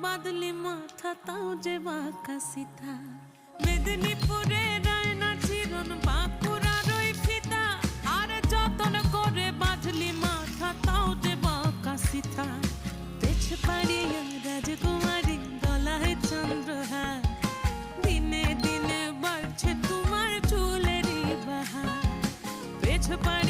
বাদলি মাথা তাও যে বাঁকা সিথা মেদিনীপুরে রায়না চিরন বাঁকুড়ার ওই ফিতা আর যতন করে বাঁধলি মাথা তাও যে বাঁকা সিথা পেছ পাড়িয়া রাজকুমারী গলায় চন্দ্রহার দিনে দিনে বাড়ছে তোমার চুলেরই বাহার পেছ পাড়িয়া